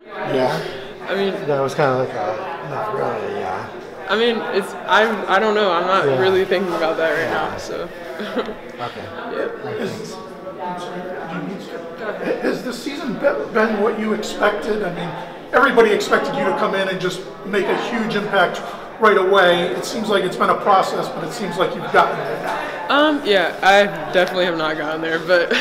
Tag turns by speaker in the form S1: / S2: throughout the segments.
S1: Yeah.
S2: I mean,
S1: that was kind of like a, not really, yeah.
S2: I mean, I don't know. I'm not really thinking about that right now. So.
S1: Okay.
S2: Yeah.
S3: Has the season been what you expected? I mean, everybody expected you to come in and just make a huge impact right away. It seems like it's been a process, but it seems like you've gotten there now.
S2: Yeah, I definitely have not gotten there, but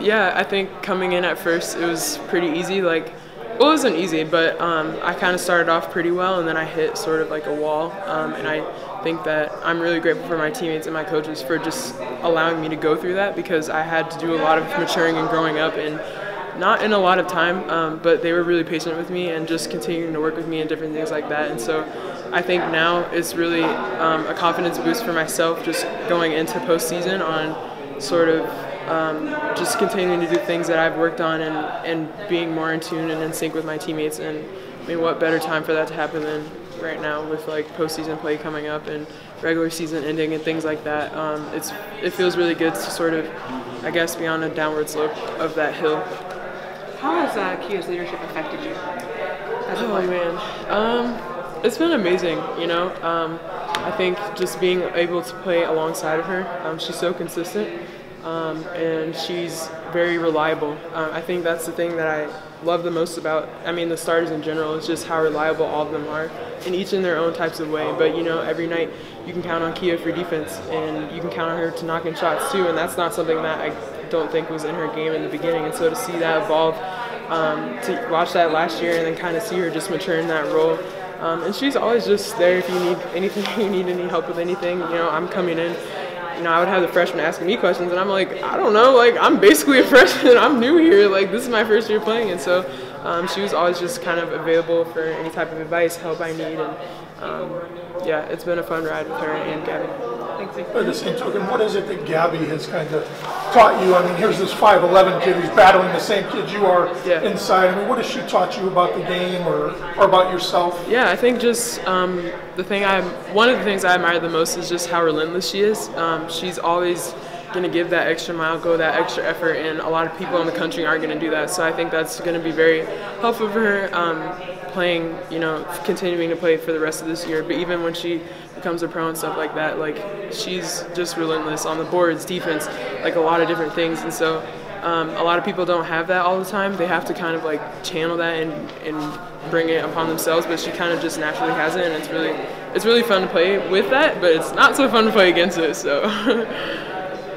S2: yeah, I think coming in at first it was pretty easy. Like, well, it wasn't easy, but I kind of started off pretty well, and then I hit sort of like a wall. And I think that I'm really grateful for my teammates and my coaches for just allowing me to go through that, because I had to do a lot of maturing and growing up, and not in a lot of time, but they were really patient with me and just continuing to work with me and different things like that. And so I think now it's really a confidence boost for myself just going into postseason on sort of just continuing to do things that I've worked on and being more in tune and in sync with my teammates. And I mean, what better time for that to happen than right now with like postseason play coming up and regular season ending and things like that. It feels really good to sort of, I guess, be on a downward slope of that hill.
S4: How has Kia's leadership affected you?
S2: Oh man, it's been amazing. You know, I think just being able to play alongside of her. She's so consistent, and she's very reliable. I think that's the thing that I love the most about, I mean, the starters in general, is just how reliable all of them are, and each in their own types of way. But you know, every night you can count on Kia for defense, and you can count on her to knock in shots too, and that's not something that I don't think was in her game in the beginning. And so to see that evolve, to watch that last year and then kind of see her just mature in that role. And she's always just there if you need anything, you need any help with anything. You know, I'm coming in, you know, I would have the freshmen asking me questions, and I'm like, I don't know, like, I'm basically a freshman, I'm new here, like, this is my first year playing. And so she was always just kind of available for any type of advice, help I need, and yeah, it's been a fun ride with her and Gabby.
S3: By the same token, what is it that Gabby has kind of taught you? I mean, here's this 5'11" kid who's battling the same kids you are inside. I mean, what has she taught you about the game or about yourself?
S2: Yeah, I think just one of the things I admire the most is just how relentless she is. She's always going to give that extra mile, go that extra effort, and a lot of people in the country aren't going to do that. So I think that's going to be very helpful for her playing, you know, continuing to play for the rest of this year. But even when she becomes a pro and stuff like that, like, she's just relentless on the boards, defense, like a lot of different things. And so a lot of people don't have that all the time. They have to kind of like channel that and bring it upon themselves, but she kind of just naturally has it, and it's really fun to play with that, but it's not so fun to play against it. So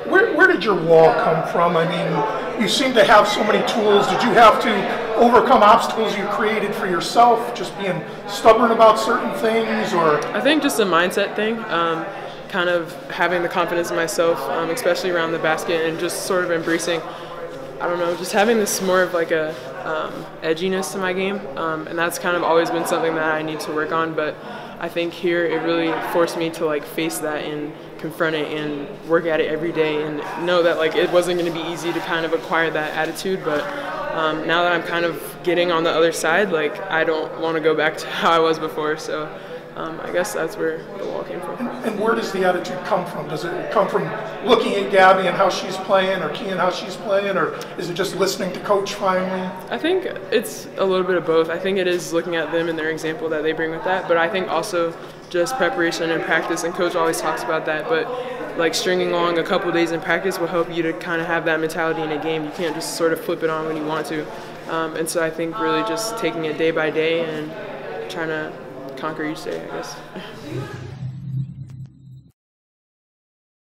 S3: Where did your wall come from? I mean, you seem to have so many tools. Did you have to overcome obstacles you created for yourself, just being stubborn about certain things, or?
S2: I think just a mindset thing, kind of having the confidence in myself, especially around the basket, and just sort of embracing, I don't know, just having this more of like a edginess to my game, and that's kind of always been something that I need to work on. But I think here it really forced me to like face that and confront it and work at it every day, and know that like it wasn't going to be easy to kind of acquire that attitude. But now that I'm kind of getting on the other side, like, I don't want to go back to how I was before. So I guess that's where the wall came from.
S3: And where does the attitude come from? Does it come from looking at Gabby and how she's playing, or Kia and how she's playing, or is it just listening to Coach finally? I
S2: think it's a little bit of both. I think it is looking at them and their example that they bring with that, but I think also just preparation and practice, and Coach always talks about that, but like stringing along a couple days in practice will help you to kind of have that mentality in a game. You can't just sort of flip it on when you want to. And so I think really just taking it day by day and trying to conquer each day, I guess.